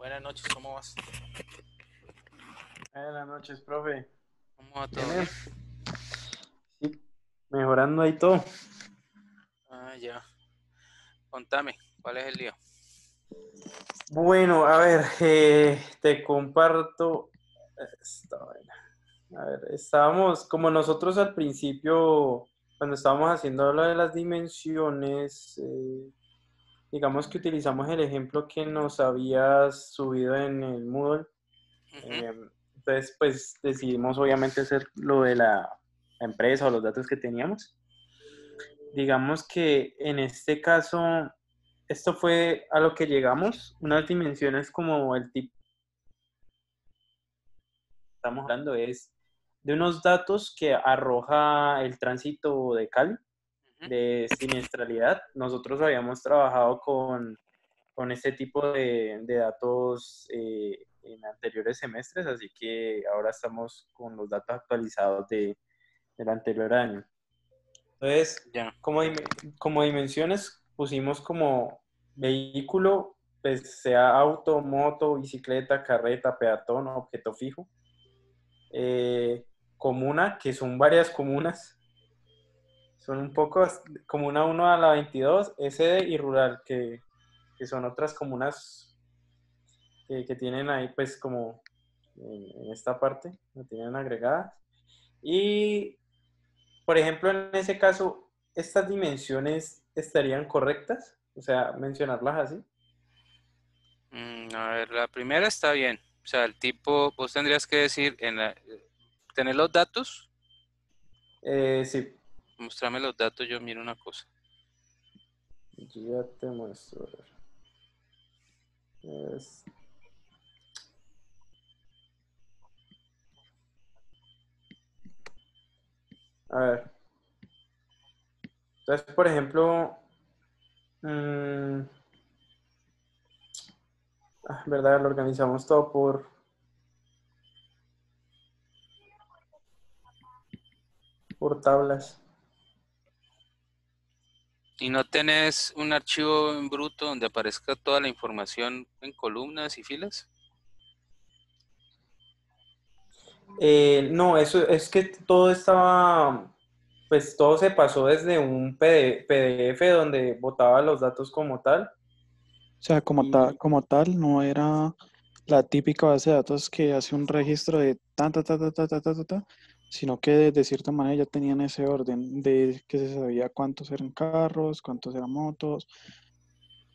Buenas noches, ¿cómo vas? Buenas noches, profe. ¿Cómo va Bien, todo bien? sí, mejorando ahí todo. Ah, ya. Contame, ¿cuál es el lío? Bueno, a ver, te comparto esta vaina. A ver, estábamos, como nosotros al principio, cuando estábamos haciendo lo de las dimensiones, digamos que utilizamos el ejemplo que nos habías subido en el Moodle. Ujú. eh, entonces, pues decidimos obviamente hacer lo de la empresa o los datos que teníamos. Digamos que en este caso, esto fue a lo que llegamos, unas dimensiones como el tipo que estamos hablando es de unos datos que arroja el tránsito de Cali, Ujú. de siniestralidad. Nosotros habíamos trabajado con este tipo de datos en anteriores semestres, así que ahora estamos con los datos actualizados del anterior año. Entonces, Ya. como dimensiones pusimos como vehículo, pues sea auto, moto, bicicleta, carreta, peatón, objeto fijo. Comuna, que son varias comunas, son un poco comuna 1 a la 22, SD y rural, que son otras comunas que tienen ahí pues como en esta parte, lo tienen agregadas. Y por ejemplo, en ese caso, ¿estas dimensiones estarían correctas? O sea, mencionarlas así. A ver, la primera está bien. O sea, el tipo, vos tendrías que decir, tener los datos, Sí, mostrarme los datos, yo miro una cosa. ya te muestro. Es- a ver, entonces, por ejemplo, mm, ¿verdad? Lo organizamos todo por tablas. ¿Y no tenés un archivo en bruto donde aparezca toda la información en columnas y filas? No, eso es que todo estaba, pues todo se pasó desde un PDF donde botaba los datos como tal. O sea, Y como tal, no era la típica base de datos que hace un registro de sino que de cierta manera ya tenían ese orden de que se sabía cuántos eran carros, cuántos eran motos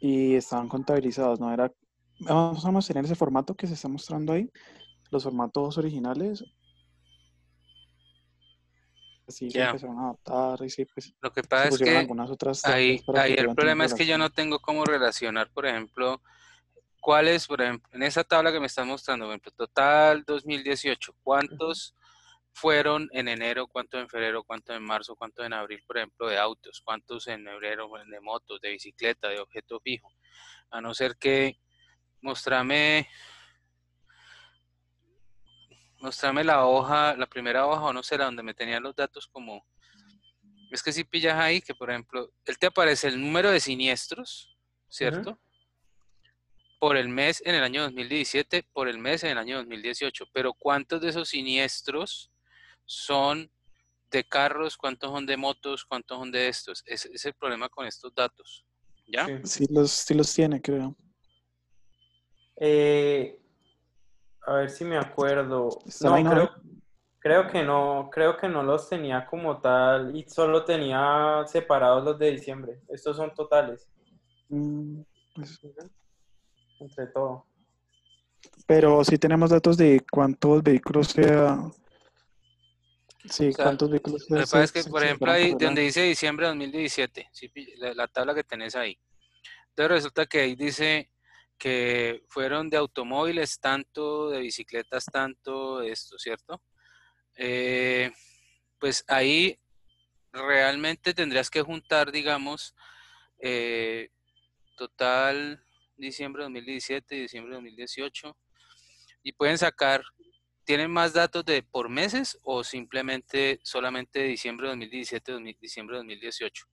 y estaban contabilizados, ¿no? Era, vamos a tener ese formato que se está mostrando ahí, los formatos originales, así se Ya. empezaron a adaptar y sí, pues, Lo que se pasa es pusieron que algunas otras tablas ahí, para que ahí el pudieran tener problema es que yo no relación. tengo cómo relacionar, por ejemplo, ¿cuáles, por ejemplo, en esa tabla que me estás mostrando, por ejemplo, total 2018, cuántos fueron en enero, cuántos en febrero, cuántos en marzo, cuántos en abril, por ejemplo, de autos, cuántos en febrero de motos, de bicicleta, de objeto fijo? A no ser que mostrame, mostrame la hoja, la primera hoja, o no sé, la donde me tenían los datos como, es que si pillas ahí que, por ejemplo, él te aparece el número de siniestros, ujú. ¿cierto? Por el mes en el año 2017, por el mes en el año 2018, pero ¿cuántos de esos siniestros son de carros, cuántos son de motos, cuántos son de estos? Ese es el problema con estos datos, ¿ya? Sí. Sí los tiene, creo. Eh, a ver si me acuerdo. ¿Están ahí, No, no, David? creo que no los tenía como tal y solo tenía separados los de diciembre. Estos son totales, Mm, pues, ujú, entre todo. pero sí tenemos datos de cuántos vehículos O sí, sea, cuántos vehículos lo que pasa es que, por se ejemplo, fueron ahí por de el donde año. dice diciembre de 2017, ¿sí? La tabla que tenés ahí. Entonces resulta que ahí dice que fueron de automóviles tanto, de bicicletas tanto, de esto, ¿cierto? Eh, pues ahí realmente tendrías que juntar, digamos, eh, total diciembre de 2017 y diciembre de 2018 y pueden sacar, ¿tienen más datos de por meses o simplemente solamente de diciembre de 2017, diciembre de 2018?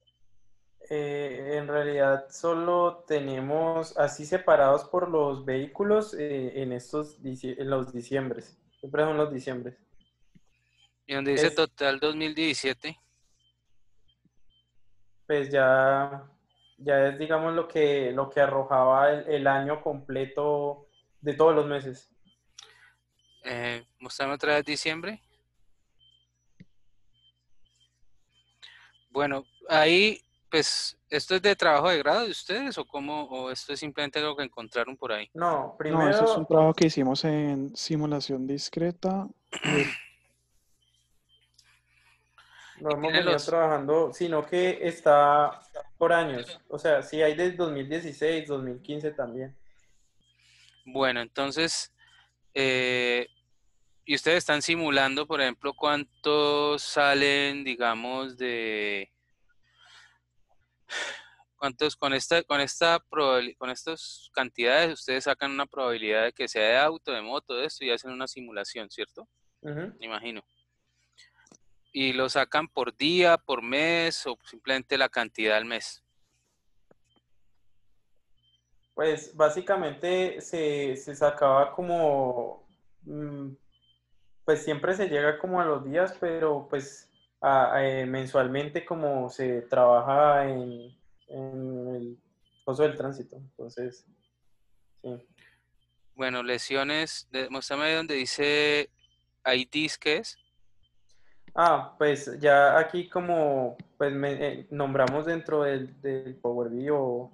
En realidad solo tenemos así separados por los vehículos en los diciembres. Siempre son los diciembres. Y donde dice Es, total 2017. pues ya es, digamos, lo que arrojaba el año completo de todos los meses. Mostrame otra vez diciembre. Bueno, ahí, pues, ¿esto es de trabajo de grado de ustedes o cómo? ¿O esto es simplemente algo que encontraron por ahí? No, No, eso es un primero trabajo que hicimos en simulación discreta y lo Y hemos tienen venido los... trabajando, sino que está por años. O sea, sí hay desde 2016, 2015 también. Bueno, entonces, eh, y ustedes están simulando, por ejemplo, cuántos salen, digamos, de... ¿Cuántos con estas cantidades ustedes sacan una probabilidad de que sea de auto, de moto, de esto y hacen una simulación, ¿cierto? Ujú. Me imagino. Y lo sacan por día, por mes o simplemente la cantidad al mes. Pues básicamente se sacaba pues siempre se llega como a los días, pero pues mensualmente como se trabaja en el coso del tránsito. Entonces, sí. Bueno, lesiones, muéstrame donde dice IDs, ¿qué es? Pues ya aquí como pues nombramos dentro del Power BI o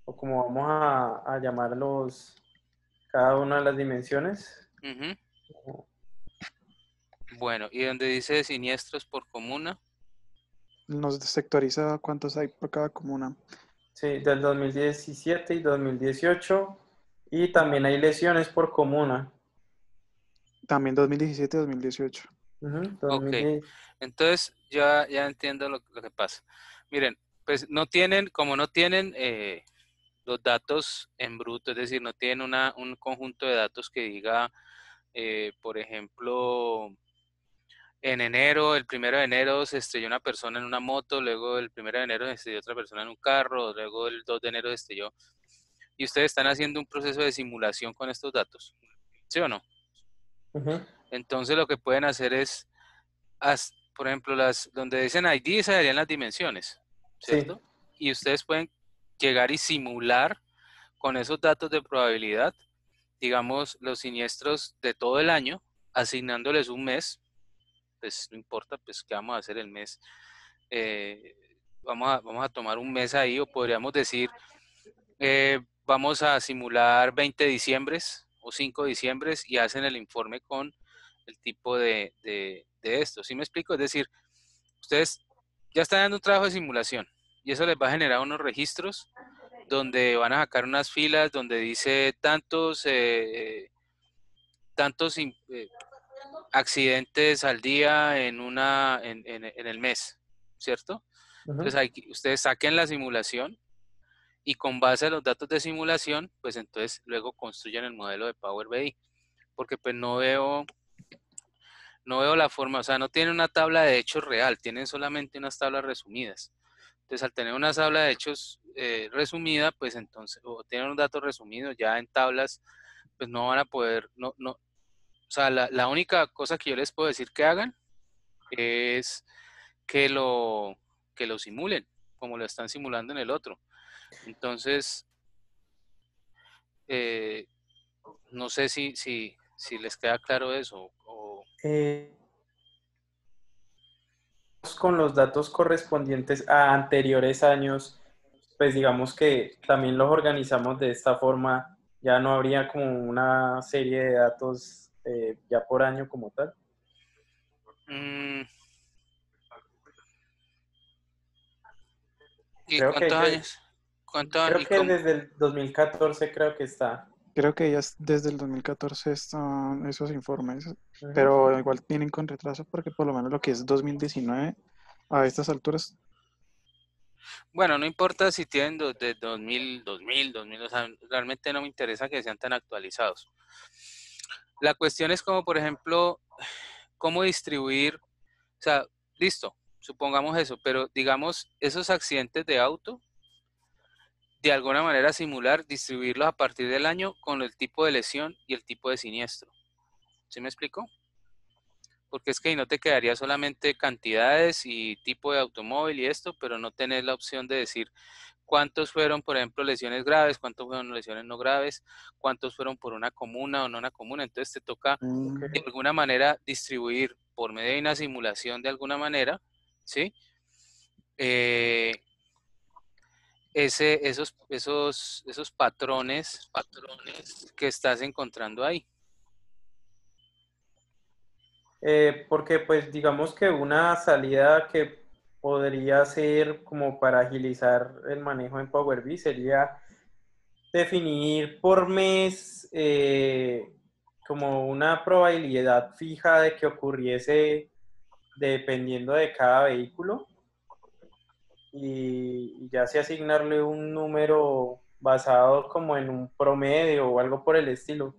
como vamos a llamarlos cada una de las dimensiones. Ujú. Bueno, y donde dice siniestros por comuna. nos sectoriza cuántos hay por cada comuna. Sí, del 2017 y 2018. Y también hay lesiones por comuna. También 2017 y 2018. Ujú, Ok, 2010. entonces ya entiendo lo que pasa. Miren, pues no tienen, como no tienen los datos en bruto, es decir, no tienen un conjunto de datos que diga, por ejemplo, en enero, el 1 de enero se estrelló una persona en una moto, luego el 1 de enero se estrelló otra persona en un carro, luego el 2 de enero se estrelló. Y ustedes están haciendo un proceso de simulación con estos datos, ¿sí o no? Ujú, Entonces lo que pueden hacer es, por ejemplo, donde dicen ID serían las dimensiones, sí. ¿cierto? Y ustedes pueden llegar y simular con esos datos de probabilidad, digamos, los siniestros de todo el año, asignándoles un mes, pues no importa, pues qué vamos a hacer el mes. eh, vamos a tomar un mes ahí, o podríamos decir, vamos a simular 20 diciembres o 5 diciembres y hacen el informe con el tipo de esto. ¿Sí me explico? Es decir, ustedes ya están dando un trabajo de simulación y eso les va a generar unos registros donde van a sacar unas filas donde dice tantos accidentes al día en el mes, ¿cierto? Ujú. Entonces ustedes saquen la simulación y con base a los datos de simulación, pues entonces luego construyen el modelo de Power BI, porque pues no veo la forma, o sea, no tienen una tabla de hechos real, tienen solamente unas tablas resumidas. Entonces, al tener una tabla de hechos resumida, pues entonces, o tienen un dato resumido ya en tablas, pues no van a poder, o sea, la única cosa que yo les puedo decir que hagan es que lo simulen, como lo están simulando en el otro. Entonces, eh, no sé si les queda claro eso. Eh, con los datos correspondientes a anteriores años, pues digamos que también los organizamos de esta forma. Ya no habría como una serie de datos ya por año como tal. Mm, ¿Y Creo que, cuántos de- años? ¿Cuántos creo y que cómo? desde el 2014 creo que está. Creo que ya desde el 2014 están esos informes, Ujú. pero igual tienen con retraso porque por lo menos lo que es 2019 a estas alturas. Bueno, no importa si tienen de 2000, o sea, realmente no me interesa que sean tan actualizados. La cuestión es como, por ejemplo, cómo distribuir, o sea, listo, supongamos eso, pero digamos, esos accidentes de auto, de alguna manera simular, distribuirlos a partir del año con el tipo de lesión y el tipo de siniestro. ¿Sí me explico? Porque es que ahí no te quedaría solamente cantidades y tipo de automóvil y esto, pero no tenés la opción de decir cuántos fueron, por ejemplo, lesiones graves, cuántos fueron lesiones no graves, cuántos fueron por una comuna o no una comuna. Entonces te toca de Ok. alguna manera distribuir por medio de una simulación de alguna manera, ¿sí? Eh, esos patrones que estás encontrando ahí. Porque pues digamos que una salida que podría ser como para agilizar el manejo en Power BI sería definir por mes como una probabilidad fija de que ocurriese dependiendo de cada vehículo y ya así asignarle un número basado como en un promedio o algo por el estilo.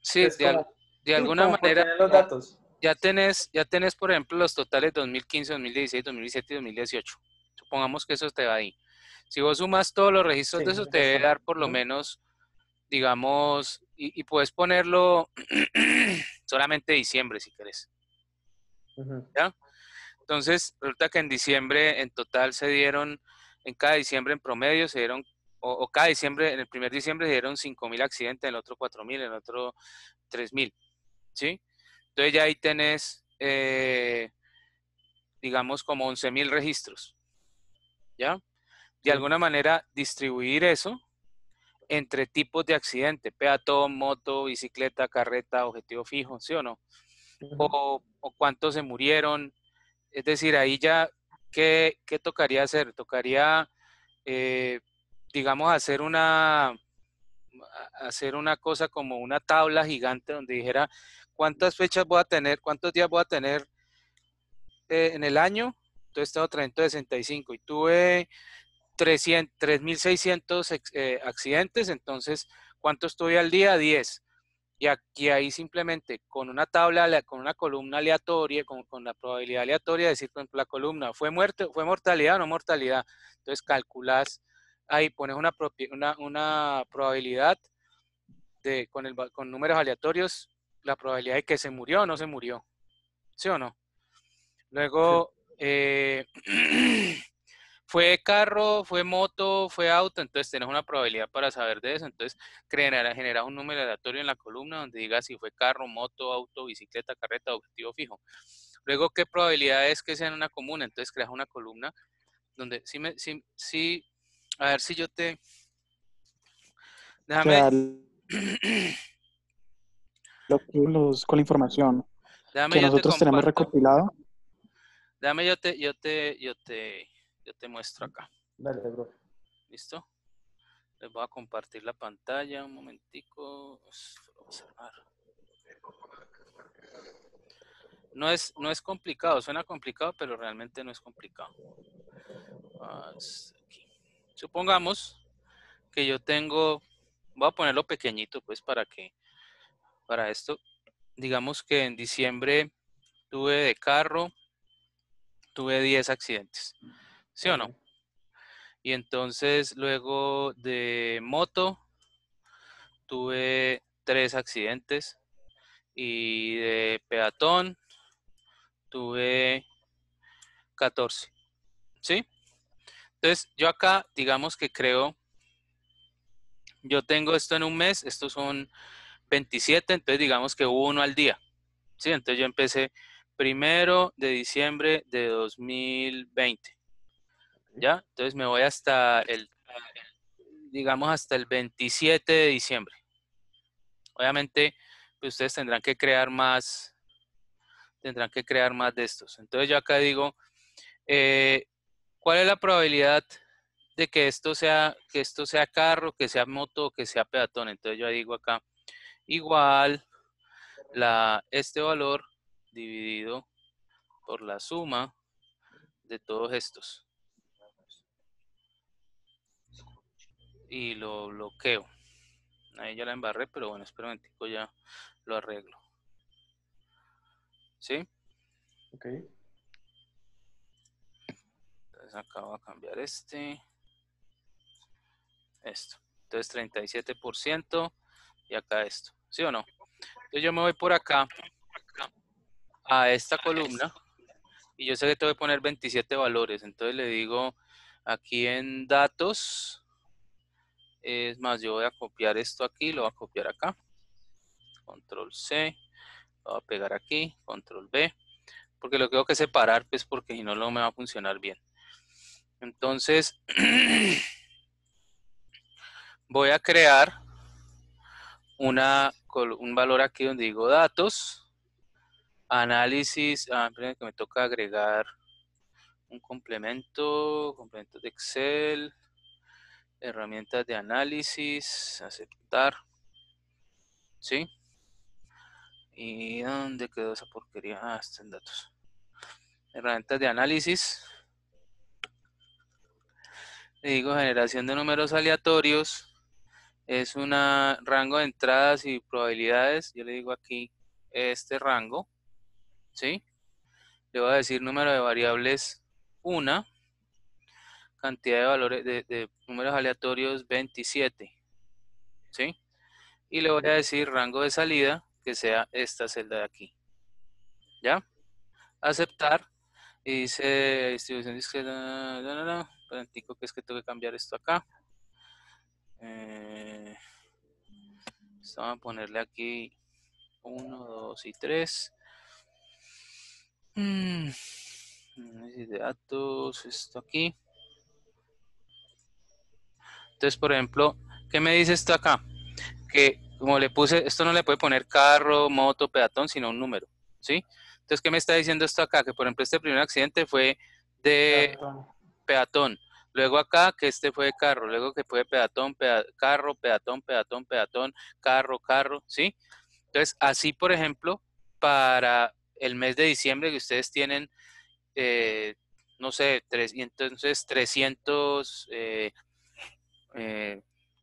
Sí, Pues como, de sí, alguna como por manera, tener los datos. ya tenés, por ejemplo, los totales 2015, 2016, 2017 y 2018. Supongamos que eso te va ahí. Si vos sumas todos los registros Sí, de eso, te ya debe está. dar por lo Ujú, menos, digamos, y puedes ponerlo solamente diciembre si querés. ujú. ¿Ya? Entonces, resulta que en diciembre en total se dieron, en cada diciembre en promedio se dieron, o cada diciembre, en el primer diciembre se dieron 5.000 accidentes, en el otro 4.000, en el otro 3.000, ¿sí? Entonces ya ahí tenés, digamos, como 11.000 registros, ¿ya? De Sí. alguna manera distribuir eso entre tipos de accidente, peatón, moto, bicicleta, carreta, objetivo fijo, ¿sí o no? Ujú. O cuántos se murieron. Es decir, ahí ya, ¿qué tocaría hacer? Tocaría, eh, digamos, hacer una cosa como una tabla gigante donde dijera cuántas fechas voy a tener, cuántos días voy a tener en el año. Entonces tengo 365 y tuve 3.600 accidentes, entonces, ¿cuánto estoy al día? 10. Y aquí ahí simplemente con una tabla, con una columna aleatoria, con la probabilidad aleatoria, decir, por ejemplo, la columna, ¿fue muerte, fue mortalidad o no mortalidad? Entonces calculas, ahí pones una probabilidad con números aleatorios, la probabilidad de que se murió o no se murió, ¿sí o no? Sí. Luego, fue carro, fue moto, fue auto, entonces tenés una probabilidad para saber de eso. Entonces generas un número aleatorio en la columna donde diga si fue carro, moto, auto, bicicleta, carreta, objetivo fijo. Luego, ¿qué probabilidad es que sean una comuna? Entonces creas una columna donde sí, a ver si yo te, O sea, déjame, con la información déjame que yo te nosotros tenemos comparto, recopilado. déjame yo te muestro acá. Dale, bro. ¿Listo? Les voy a compartir la pantalla un momentico. Observar. No es complicado, suena complicado, pero realmente no es complicado. Aquí. Supongamos que yo tengo, voy a ponerlo pequeñito pues para esto, digamos que en diciembre tuve de carro, tuve 10 accidentes, ¿sí o no? Vale. Y entonces luego de moto tuve 3 accidentes y de peatón tuve 14, ¿sí? Entonces yo acá digamos que yo tengo esto en un mes, estos son 27, entonces digamos que uno al día, ¿sí? Entonces yo empecé 1 de diciembre de 2020, ¿ya? Entonces me voy digamos hasta el 27 de diciembre. Obviamente, pues ustedes tendrán que crear más de estos. Entonces yo acá digo, eh, ¿cuál es la probabilidad de que esto sea carro, que sea moto, que sea peatón? Entonces yo digo acá, igual este valor dividido por la suma de todos estos. Y lo bloqueo. Ahí ya la embarré, pero bueno, espera un momentico, ya lo arreglo. ¿Sí? Ok. Entonces acá voy a cambiar esto. Entonces 37% y acá esto. ¿Sí o no? Entonces yo me voy por acá a esta columna y yo sé que tengo que poner 27 valores. Entonces le digo aquí en datos. Es más, yo voy a copiar esto aquí, lo voy a copiar acá. Control C. Lo voy a pegar aquí. Control V. Porque lo tengo que separar, pues porque si no, no me va a funcionar bien. Entonces, voy a crear un valor aquí donde digo datos, análisis, esperen que me toca agregar un complemento de Excel, herramientas de análisis, aceptar, ¿sí? ¿Y dónde quedó esa porquería? Ah, está en datos. Herramientas de análisis. Le digo generación de números aleatorios. Es un rango de entradas y probabilidades. Yo le digo aquí este rango, ¿sí? Le voy a decir número de variables 1, cantidad de valores de números aleatorios 27, ¿sí? Y le voy a decir rango de salida que sea esta celda de aquí, ¿ya? Aceptar y dice distribución discreta, espera, que es que tengo que cambiar esto acá. Vamos a ponerle aquí 1, 2 y 3. Análisis de datos, esto aquí. Entonces, por ejemplo, ¿qué me dice esto acá? Que como le puse, esto no le puede poner carro, moto, peatón, sino un número, ¿sí? Entonces, ¿qué me está diciendo esto acá? Que, por ejemplo, este primer accidente fue de peatón. Luego acá, que este fue de carro. Luego que fue de peatón, carro, peatón, peatón, peatón, carro, carro, ¿sí? Entonces, así, por ejemplo, para el mes de diciembre que ustedes tienen, no sé, y entonces 300,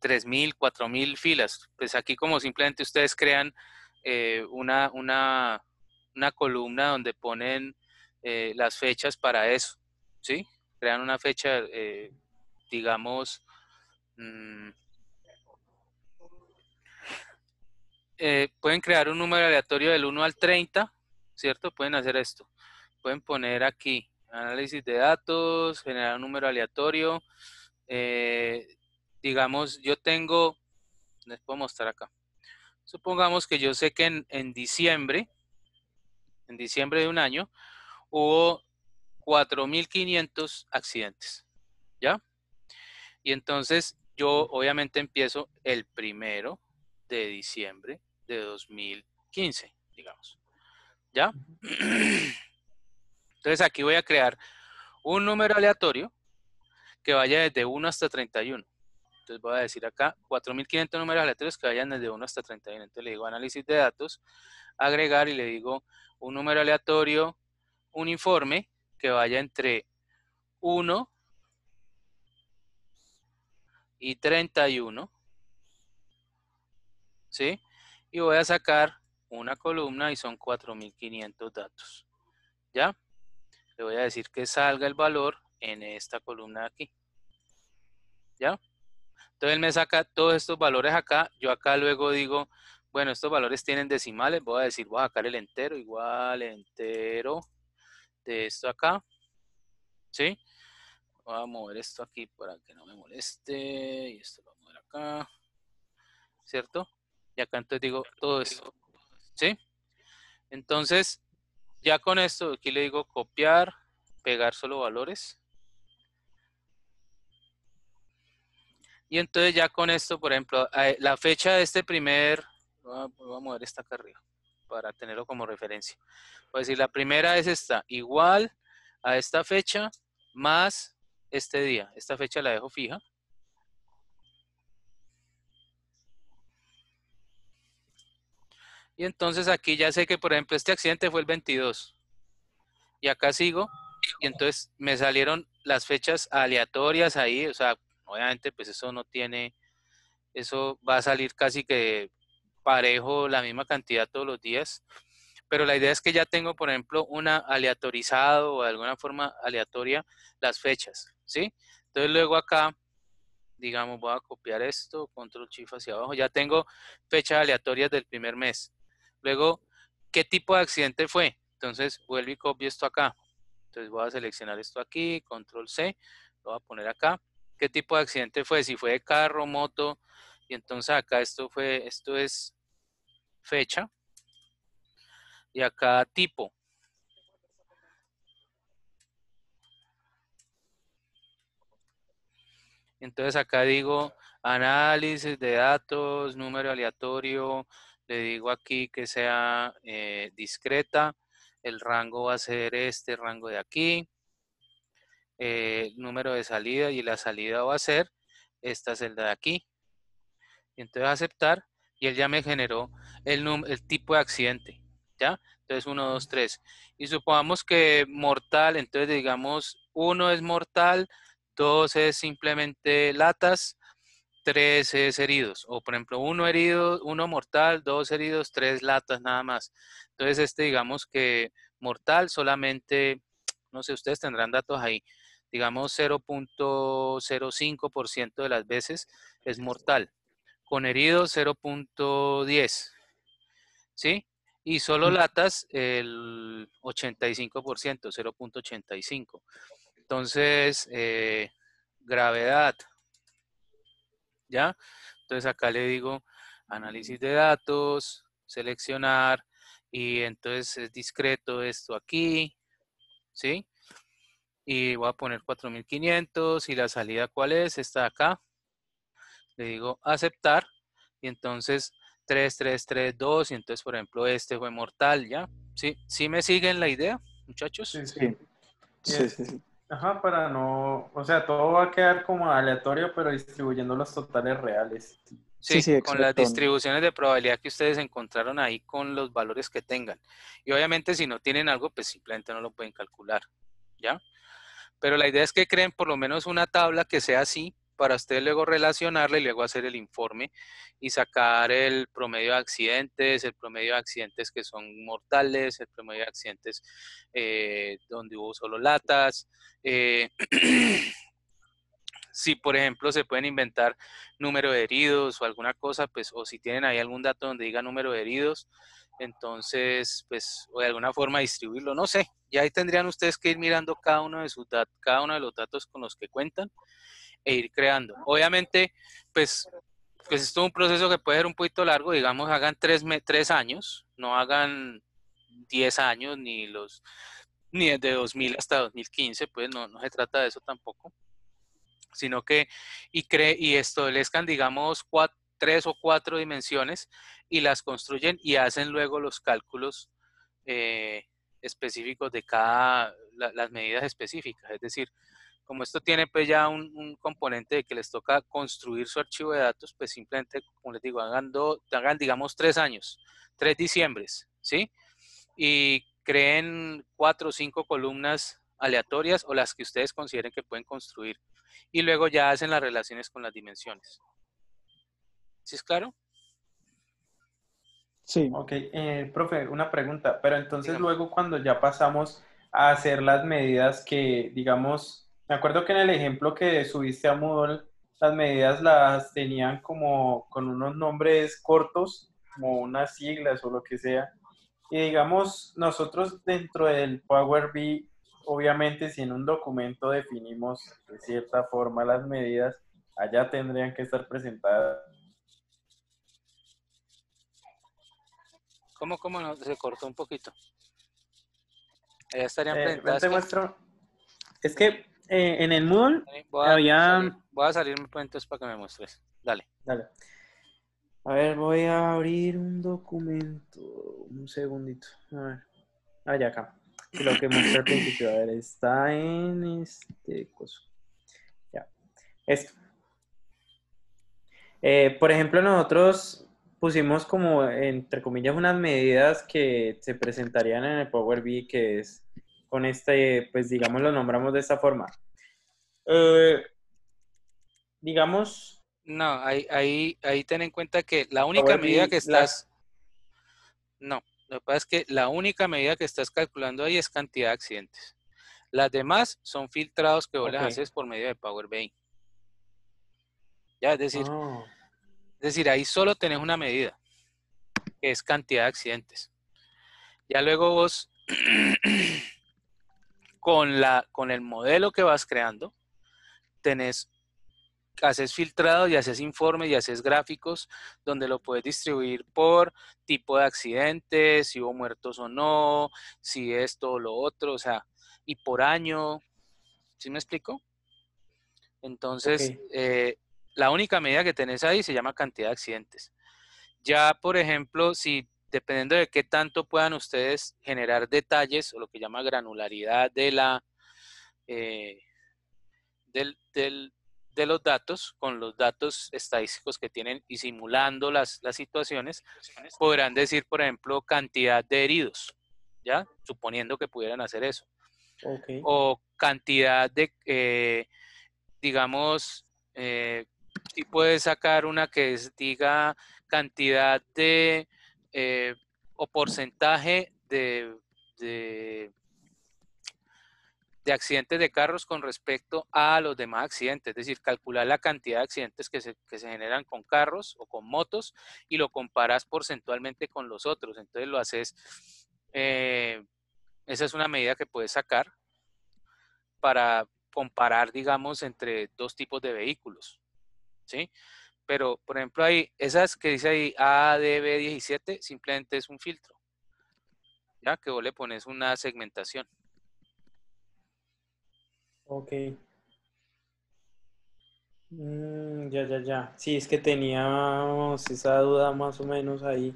3.000, 4.000 filas. Pues aquí como simplemente ustedes crean una columna donde ponen las fechas para eso, ¿sí? Crean una fecha, digamos, pueden crear un número aleatorio del 1 al 30, ¿cierto? Pueden hacer esto. Pueden poner aquí, análisis de datos, generar un número aleatorio. Digamos, yo tengo, les puedo mostrar acá. Supongamos que yo sé que en diciembre de un año, hubo 4.500 accidentes, ¿ya? Y entonces yo obviamente empiezo el 1 de diciembre de 2015, digamos, ¿ya? Entonces aquí voy a crear un número aleatorio que vaya desde 1 hasta 31. Entonces voy a decir acá 4.500 números aleatorios que vayan desde 1 hasta 31. Entonces le digo análisis de datos, agregar y le digo un número aleatorio uniforme que vaya entre 1 y 31, ¿sí? Y voy a sacar una columna y son 4.500 datos, ¿ya? Le voy a decir que salga el valor en esta columna de aquí, ¿ya? Entonces él me saca todos estos valores acá. Yo acá luego digo, bueno, estos valores tienen decimales. Voy a decir, voy a sacar el entero, igual entero de esto acá, ¿sí? Voy a mover esto aquí para que no me moleste. Y esto lo voy a mover acá, ¿cierto? Y acá entonces digo todo esto, ¿sí? Entonces, ya con esto, aquí le digo copiar, pegar solo valores. Y entonces ya con esto, por ejemplo, la fecha de este voy a mover esta acá arriba para tenerlo como referencia. Voy a decir, la primera es esta, igual a esta fecha más este día. Esta fecha la dejo fija. Y entonces aquí ya sé que, por ejemplo, este accidente fue el 22. Y acá sigo. Y entonces me salieron las fechas aleatorias ahí. O sea, obviamente pues eso no tiene, eso va a salir casi que parejo la misma cantidad todos los días. pero la idea es que ya tengo, por ejemplo, una aleatorizado o de alguna forma aleatoria las fechas, ¿sí? Entonces luego acá, digamos, voy a copiar esto, control shift hacia abajo, ya tengo fechas aleatorias del primer mes. Luego, ¿qué tipo de accidente fue? Entonces vuelvo y copio esto acá. Entonces voy a seleccionar esto aquí, control C, lo voy a poner acá. ¿Qué tipo de accidente fue? Si fue de carro, moto, y entonces acá esto es fecha, y acá tipo. Entonces acá digo análisis de datos, número aleatorio, le digo aquí que sea discreta, el rango va a ser este rango de aquí, número de salida y la salida va a ser esta celda de aquí. Y entonces aceptar y él ya me generó el tipo de accidente, ¿ya? Entonces 1, 2, 3. Y supongamos que mortal, entonces digamos 1 es mortal, 2 es simplemente latas, 3 es heridos. O por ejemplo 1 herido, 1 mortal, 2 heridos, 3 latas nada más. Entonces digamos que mortal solamente, no sé, ustedes tendrán datos ahí, digamos 0.05% de las veces es mortal. Con heridos 0.10, ¿sí? Y solo latas el 85%, 0.85. Entonces, gravedad, ¿ya? Entonces acá le digo análisis de datos, seleccionar, y entonces es discreto esto aquí, ¿sí? Y voy a poner 4500 y la salida ¿cuál es? Esta de acá. Le digo aceptar y entonces 3, 3, 3, 2 y entonces por ejemplo este fue mortal, ¿ya? ¿Sí, sí me siguen la idea, muchachos? Sí, sí. Sí, Y sí, sí, sí. ajá, para no, o sea, todo va a quedar como aleatorio, pero distribuyendo los totales reales. Sí, Sí, sí, con las exacto. distribuciones de probabilidad que ustedes encontraron ahí con los valores que tengan. Y obviamente si no tienen algo, pues simplemente no lo pueden calcular, ¿ya? Pero la idea es que creen por lo menos una tabla que sea así para ustedes luego relacionarla y luego hacer el informe y sacar el promedio de accidentes, el promedio de accidentes que son mortales, el promedio de accidentes donde hubo solo latas. Si por ejemplo se pueden inventar número de heridos o alguna cosa, pues, o si tienen ahí algún dato donde diga número de heridos, entonces, pues, o de alguna forma distribuirlo, no sé. Y ahí tendrían ustedes que ir mirando cada uno de sus datos, cada uno de los datos con los que cuentan e ir creando. Obviamente, pues es todo un proceso que puede ser un poquito largo, digamos, hagan 3 años, no hagan 10 años, ni desde 2000 hasta 2015, pues no se trata de eso tampoco, sino que y establezcan, digamos, 3 o 4 dimensiones y las construyen y hacen luego los cálculos eh, específicos de las medidas específicas. Es decir, como esto tiene pues ya un componente de que les toca construir su archivo de datos, pues simplemente, como les digo, hagan digamos 3 años, 3 diciembres, ¿sí? Y creen 4 o 5 columnas aleatorias o las que ustedes consideren que pueden construir. Y luego ya hacen las relaciones con las dimensiones. ¿Sí es claro? Sí, Ok, profe, una pregunta, pero entonces Dígame. luego cuando ya pasamos a hacer las medidas que, digamos, me acuerdo que en el ejemplo que subiste a Moodle, las medidas las tenían como con unos nombres cortos, como unas siglas o lo que sea, y digamos, nosotros dentro del Power BI, obviamente si en un documento definimos de cierta forma las medidas, allá tendrían que estar presentadas. ¿Cómo no? Se cortó un poquito. Allá estarían Ven, presentadas te que muestro. Es que en el Moodle voy a salir, había... voy a salirme pues entonces para que me muestres. Dale. Dale. A ver, voy a abrir un documento. Un segundito. A ver. Ah, ya acá. Sí, lo que mostré al principio. A ver, está en este coso. Ya. Esto. Por ejemplo, nosotros pusimos como, entre comillas, unas medidas que se presentarían en el Power BI, que es con este, pues digamos, lo nombramos de esta forma. Eh, digamos, No, ahí ten en cuenta que la única Power medida que BI, las... estás, no. Lo que pasa es que la única medida que estás calculando ahí es cantidad de accidentes. Las demás son filtrados que vos les Ok. haces por medio de Power BI. Ya, Ah, es decir, ahí solo tenés una medida, que es cantidad de accidentes. Ya luego vos, con el modelo que vas creando, haces filtrado y haces informes y haces gráficos donde lo puedes distribuir por tipo de accidentes, si hubo muertos o no, si esto o lo otro, o sea, y por año. ¿Sí me explico? ok. Entonces, la única medida que tenés ahí se llama cantidad de accidentes. Ya, por ejemplo, si dependiendo de qué tanto puedan ustedes generar detalles o lo que llama granularidad eh, de los datos, con los datos estadísticos que tienen y simulando las situaciones, podrán decir, por ejemplo, cantidad de heridos, ¿ya? Suponiendo que pudieran hacer eso. Ok. O cantidad de, digamos, si puedes sacar una que diga cantidad de o porcentaje de, de accidentes de carros con respecto a los demás accidentes, es decir, calcular la cantidad de accidentes que se generan con carros o con motos y lo comparas porcentualmente con los otros. Entonces lo haces, esa es una medida que puedes sacar para comparar, digamos, entre dos tipos de vehículos, ¿sí? Pero, por ejemplo, ahí, esas que dice ahí ADB17, simplemente es un filtro, ¿ya? Que vos le pones una segmentación. Ok. Ya. Sí, es que teníamos esa duda más o menos ahí,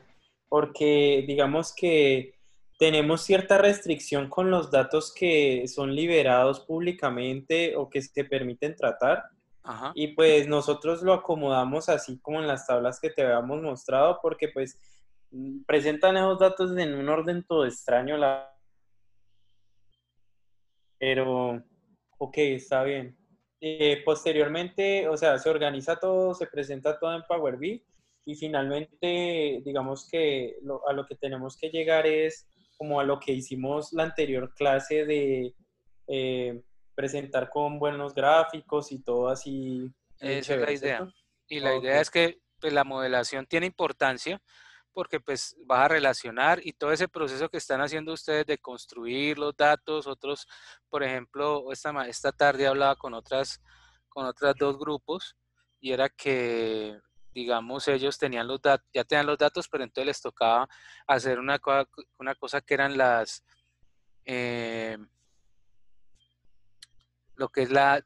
porque digamos que tenemos cierta restricción con los datos que son liberados públicamente o que se permiten tratar, Ajá. y pues nosotros lo acomodamos así como en las tablas que te habíamos mostrado, porque pues presentan esos datos en un orden todo extraño, pero ok, está bien. Posteriormente, o sea, se organiza todo, se presenta todo en Power BI y finalmente, digamos que a lo que tenemos que llegar es como a lo que hicimos la anterior clase de eh, presentar con buenos gráficos y todo así bien Esa es la chévere, idea. ¿cierto? Y la Ok, idea es que pues, la modelación tiene importancia porque pues vas a relacionar y todo ese proceso que están haciendo ustedes de construir los datos, otros, por ejemplo, esta tarde hablaba con otras dos grupos y era que, digamos, ellos tenían los datos, ya tenían los datos, pero entonces les tocaba hacer una cosa que eran eh, lo que es la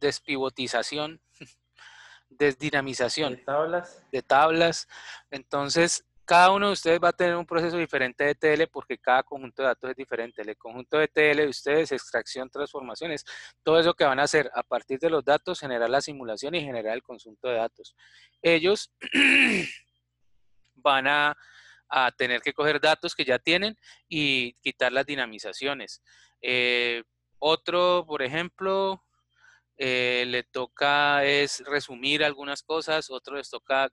despivotización, de desdinamización tablas. de tablas. Entonces, cada uno de ustedes va a tener un proceso diferente de TL porque cada conjunto de datos es diferente. El conjunto de TL de ustedes, extracción, transformaciones, todo eso que van a hacer a partir de los datos, generar la simulación y generar el conjunto de datos. Ellos van a tener que coger datos que ya tienen y quitar las dinamizaciones. Otro, por ejemplo, le toca es resumir algunas cosas, otro les toca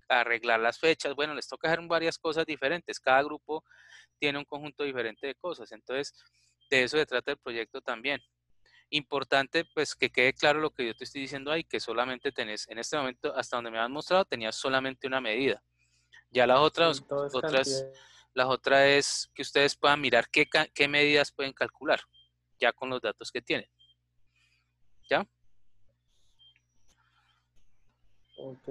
arreglar las fechas, bueno, les toca hacer varias cosas diferentes, cada grupo tiene un conjunto diferente de cosas, entonces de eso se trata el proyecto también. Importante pues que quede claro lo que yo te estoy diciendo ahí, que solamente tenés, en este momento, hasta donde me han mostrado, tenías solamente una medida. Ya Sí, todo es cantidad. las otras es que ustedes puedan mirar qué medidas pueden calcular, ya con los datos que tienen, ¿ya? Ok.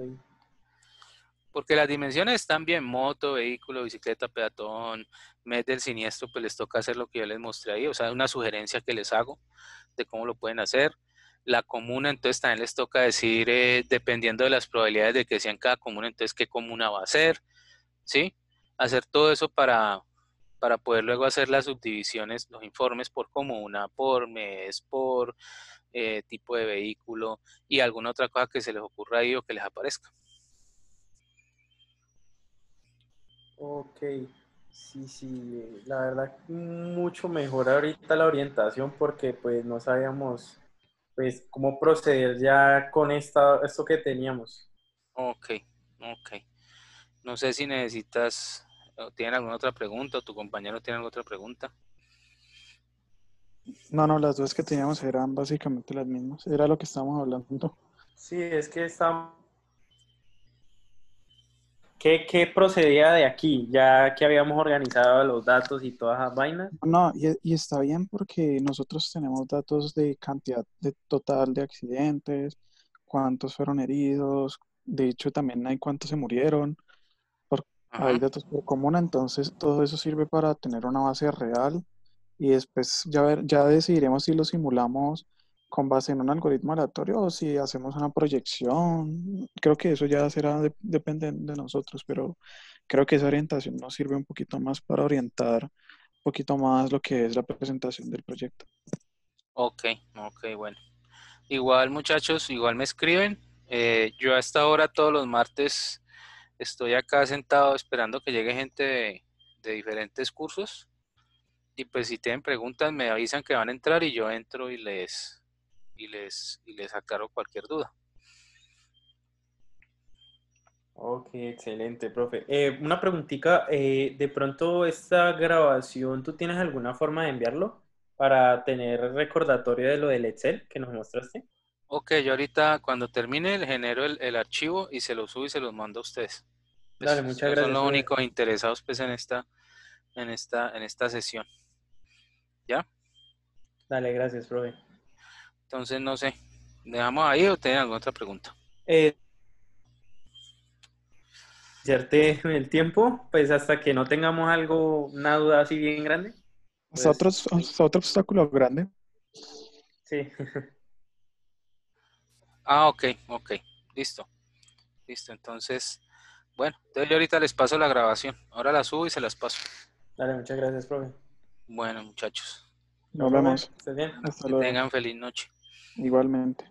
Porque las dimensiones están bien, moto, vehículo, bicicleta, peatón, mes del siniestro, pues les toca hacer lo que yo les mostré ahí, o sea, una sugerencia que les hago de cómo lo pueden hacer. La comuna, entonces también les toca decir, dependiendo de las probabilidades de que sea en cada comuna, entonces qué comuna va a ser, ¿sí? Hacer todo eso para poder luego hacer las subdivisiones, los informes por comuna, por mes, por tipo de vehículo y alguna otra cosa que se les ocurra ahí o que les aparezca. Ok, sí, la verdad mucho mejor ahorita la orientación porque pues no sabíamos pues cómo proceder ya con esto que teníamos. Ok, ok. No sé si necesitas, o tienen alguna otra pregunta, o tu compañero tiene alguna otra pregunta. No, las dudas que teníamos eran básicamente las mismas. Era lo que estábamos hablando. Sí, es que está... ¿Qué procedía de aquí? Ya que habíamos organizado los datos y todas esas vainas. No, y está bien porque nosotros tenemos datos de cantidad de total de accidentes, cuántos fueron heridos, de hecho también hay cuántos se murieron, hay Ajá. datos por comuna, entonces todo eso sirve para tener una base real y después ya decidiremos si lo simulamos con base en un algoritmo aleatorio o si hacemos una proyección. Creo que eso ya depende de nosotros, pero creo que esa orientación nos sirve un poquito más para orientar un poquito más lo que es la presentación del proyecto. Ok, bueno. Igual muchachos, igual me escriben. Yo a esta hora todos los martes estoy acá sentado esperando que llegue gente de diferentes cursos. Y pues si tienen preguntas me avisan que van a entrar y yo entro y les aclaro cualquier duda. Ok, excelente, profe. Una preguntita, de pronto esta grabación, ¿tú tienes alguna forma de enviarlo para tener recordatorio de lo del Excel que nos mostraste? Ok, yo ahorita cuando termine le genero el archivo y se lo subo y se los mando a ustedes. Dale, Pues muchas ustedes son gracias, los profe. únicos interesados pues en esta sesión. ¿Ya? Dale, gracias, profe. Entonces no sé. ¿Dejamos ahí o tienen alguna otra pregunta? Eh, Hacerte el tiempo, pues hasta que no tengamos algo, una duda así bien grande. Entonces, Hasta otro obstáculo grande. sí. Ah, ok. Listo. Entonces, bueno, entonces yo ahorita les paso la grabación. Ahora la subo y se las paso. Dale, muchas gracias, profe. Bueno, muchachos, Chao, Nos profe. vemos. ¿Estás bien? Hasta que luego. tengan feliz noche. Igualmente.